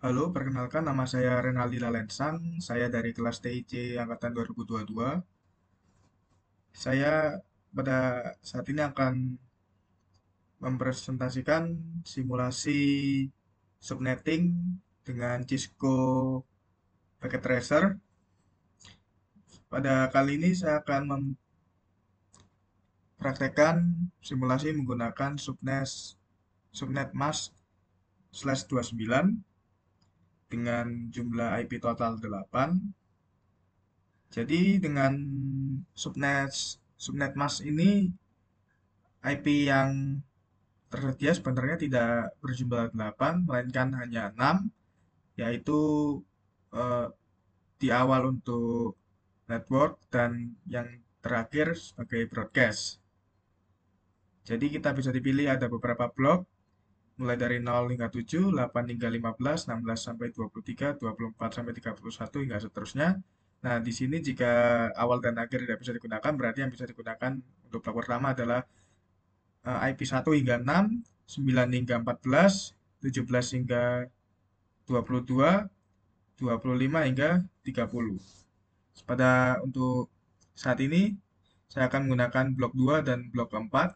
Halo, perkenalkan nama saya Renaldi Lalensang. Saya dari kelas TIC angkatan 2022. Saya pada saat ini akan mempresentasikan simulasi subnetting dengan Cisco Packet Tracer. Pada kali ini saya akan mempraktekkan simulasi menggunakan subnet mask slash 29 dengan jumlah IP total 8. Jadi dengan subnet subnet mask ini IP yang tersedia sebenarnya tidak berjumlah 8, melainkan hanya 6, yaitu eh, di awal untuk network dan yang terakhir sebagai broadcast. Jadi kita bisa dipilih ada beberapa blok, mulai dari 0 hingga 7, 8 hingga 15, 16 sampai 23, 24 sampai 31, hingga seterusnya. Nah, di sini jika awal dan akhir tidak bisa digunakan, berarti yang bisa digunakan untuk blok pertama adalah IP 1 hingga 6, 9 hingga 14, 17 hingga 22, 25 hingga 30. Pada untuk saat ini saya akan menggunakan blok 2 dan blok 4.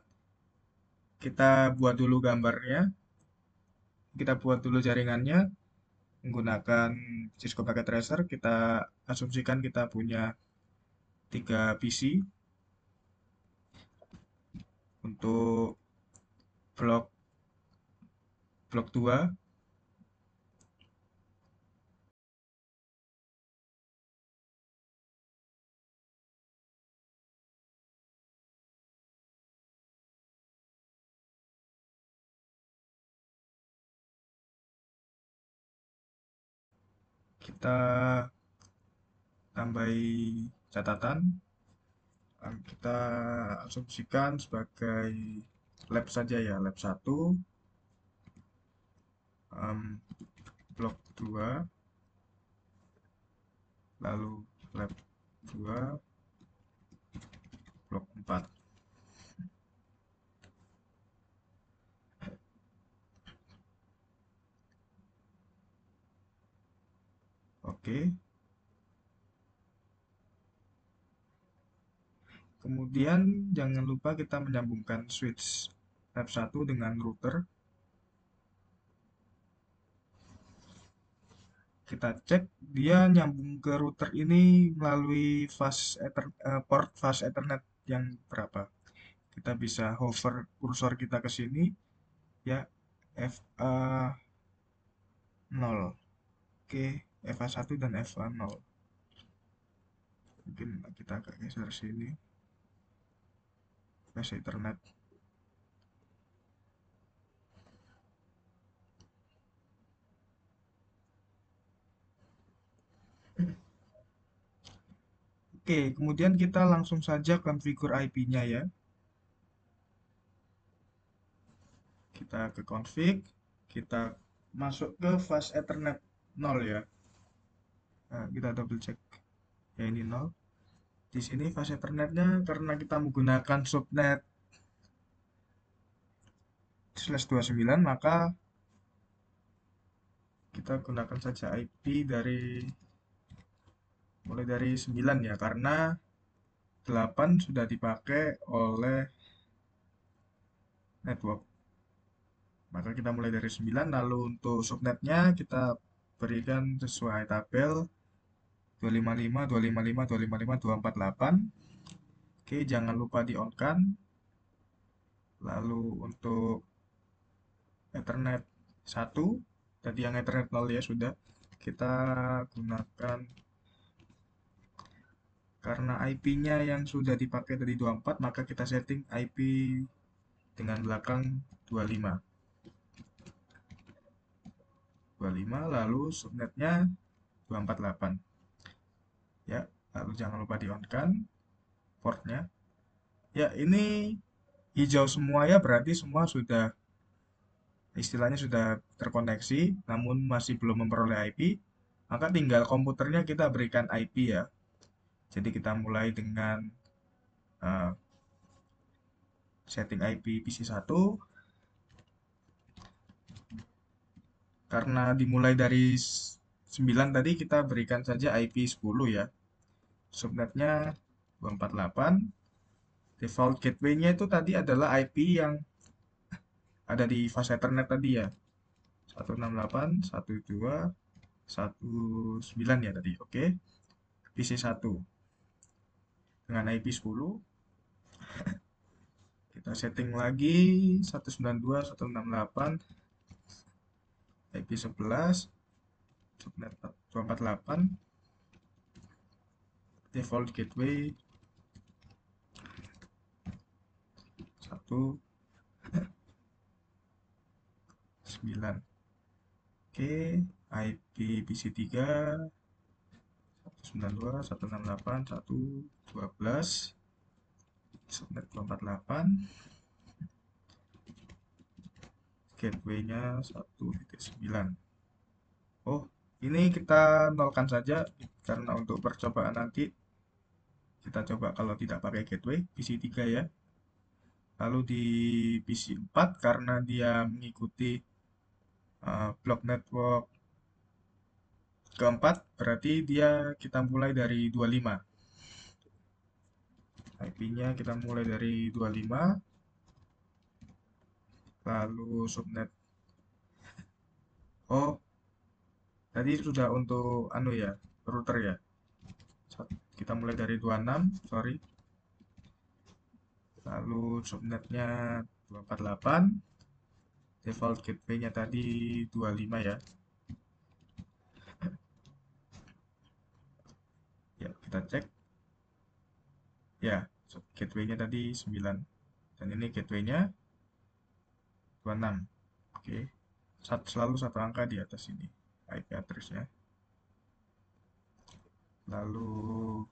Kita buat dulu gambarnya, kita buat dulu jaringannya menggunakan Cisco Packet Tracer. Kita asumsikan kita punya 3 PC untuk blok blok 2. Kita tambahi catatan. Kita asumsikan sebagai lab saja ya, lab 1, blok 2, lalu lab 2, blok 4. Oke. Kemudian jangan lupa kita menyambungkan switch lab 1 dengan router. Kita cek dia nyambung ke router ini melalui port fast Ethernet yang berapa. Kita bisa hover kursor kita ke sini ya, FA0. Oke, FA1 dan FA0. Mungkin kita agak geser sini, fast Ethernet. Oke, kemudian kita langsung saja konfigur IP-nya ya. Kita ke config, kita masuk ke fast Ethernet 0 ya. Nah, kita double check. Ya ini 0. Di sini fast Ethernetnya karena kita menggunakan subnet slash 29, maka kita gunakan saja IP mulai dari 9 ya, karena 8 sudah dipakai oleh network. Maka kita mulai dari 9, lalu untuk subnetnya kita berikan sesuai tabel 255, 255, 255, 245. Oke, jangan lupa di on kan. Lalu untuk Ethernet 1, tadi yang Ethernet 0 ya sudah. Kita gunakan karena IP-nya yang sudah dipakai dari 24, maka kita setting IP dengan belakang 25. 25 lalu subnetnya 248. Ya, lalu jangan lupa di on kan portnya. Ya, ini hijau semua ya, berarti semua sudah istilahnya sudah terkoneksi, namun masih belum memperoleh IP. Maka tinggal komputernya kita berikan IP ya. Jadi kita mulai dengan uh, setting IP PC 1. Karena dimulai dari 9 tadi, kita berikan saja IP 10 ya. Subnetnya 248. Default gateway-nya itu tadi adalah IP yang ada di fast Ethernet tadi ya. 168.1.2.1.9 ya tadi. Oke. PC 1 dengan IP 10. Kita setting lagi 192.168 IP 11 subnet 248 default gateway 1.9. Oke, IP PC 3 192.168.1.12 subnet 248 gateway-nya 1.9. Oh, ini kita nolkan saja karena untuk percobaan nanti kita coba kalau tidak pakai gateway PC 3 ya. Lalu di PC 4 karena dia mengikuti blok network keempat, berarti dia kita mulai dari 25. IP-nya kita mulai dari 25, lalu subnet. Oh, tadi sudah untuk anu ya, router ya. Kita mulai dari 26, sorry. Lalu subnetnya 248. Default gateway-nya tadi 25 ya. Ya, kita cek. Ya, gateway-nya tadi 9. Dan ini gateway-nya 26. Oke. Selalu satu angka di atas ini IP address-nya. Lalu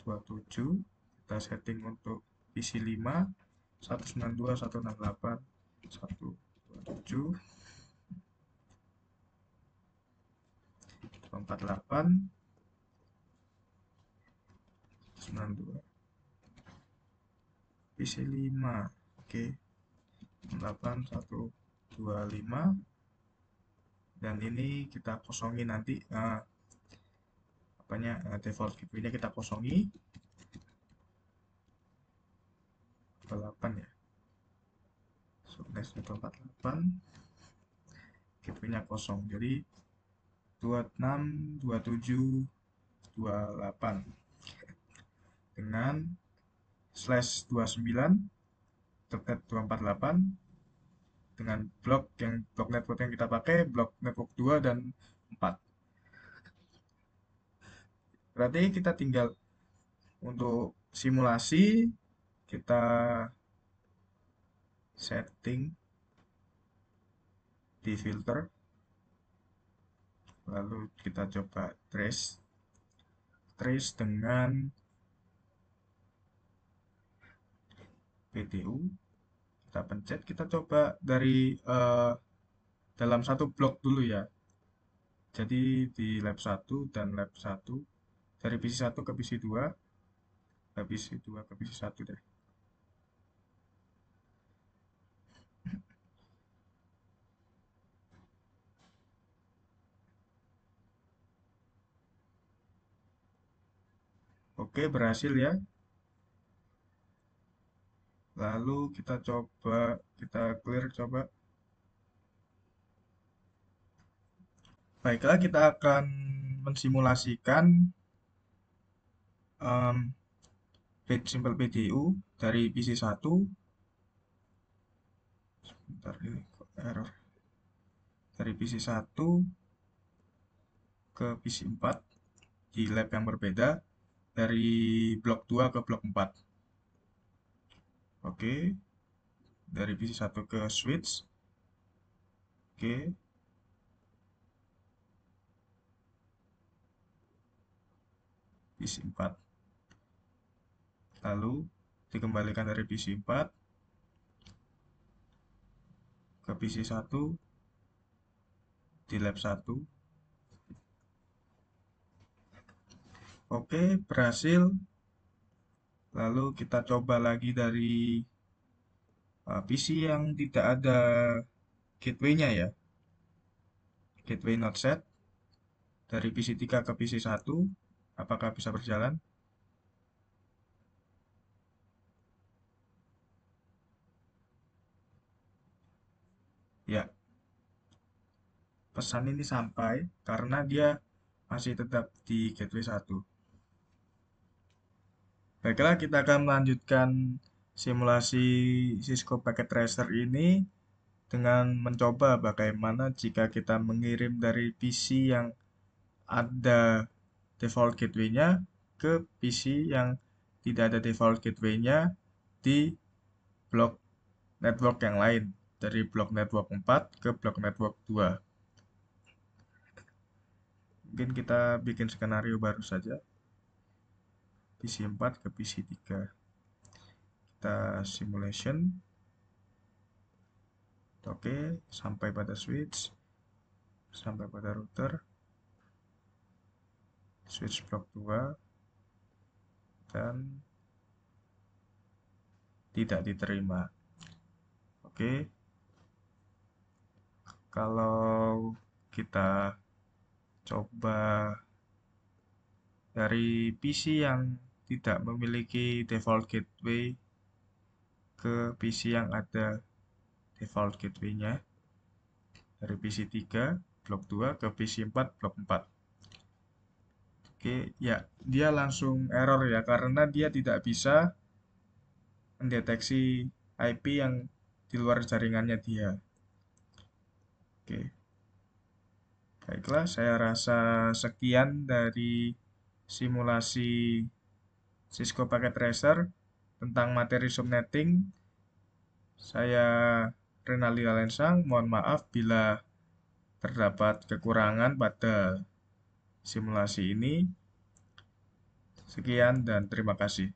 27 kita setting untuk PC 5 192.168.127 248 92 PC 5. Oke. 8125 dan ini kita kosongi nanti default gateway-nya kita kosongi 28 ya. Subnet 248 gateway-nya kosong. Jadi 26 27 28 dengan slash 29 subnet 248 dengan blok network yang kita pakai blok network 2 dan 4. Berarti kita tinggal untuk simulasi kita setting di filter, lalu kita coba trace dengan PTU, kita pencet, kita coba dari dalam satu blok dulu ya. Jadi di lab 1 dan lab 1, dari PC 1 ke PC 2, dari PC 2 ke PC 1 deh. Oke, berhasil ya. Lalu kita coba, kita clear coba. Baiklah, kita akan mensimulasikan simple PDU dari PC 1. Sebentar, ini kok error. Dari PC 1 ke PC 4 di lab yang berbeda, dari blok 2 ke blok 4. Oke, dari PC 1 ke switch. Oke, PC 4. Lalu dikembalikan dari PC 4 ke PC 1 di lab 1. Oke, berhasil. Lalu kita coba lagi dari PC yang tidak ada gateway-nya ya, gateway not set, dari PC 3 ke PC 1, apakah bisa berjalan? Ya, pesan ini sampai karena dia masih tetap di gateway 1. Baiklah, kita akan melanjutkan simulasi Cisco Packet Tracer ini dengan mencoba bagaimana jika kita mengirim dari PC yang ada default gateway-nya ke PC yang tidak ada default gateway-nya di blok network yang lain, dari blok network 4 ke blok network 2. Mungkin kita bikin skenario baru saja, PC 4 ke PC 3. Kita simulation. Oke, sampai pada switch, sampai pada router, switch blok 2, dan tidak diterima. Oke, kalau kita coba dari PC yang tidak memiliki default gateway ke PC yang ada default gateway-nya, dari PC 3 blok 2 ke PC 4 blok 4. Oke, ya, dia langsung error ya karena dia tidak bisa mendeteksi IP yang di luar jaringannya dia. Oke, baiklah, saya rasa sekian dari simulasi Cisco Packet Tracer tentang materi subnetting. Saya Renaldi Alensang, mohon maaf bila terdapat kekurangan pada simulasi ini. Sekian dan terima kasih.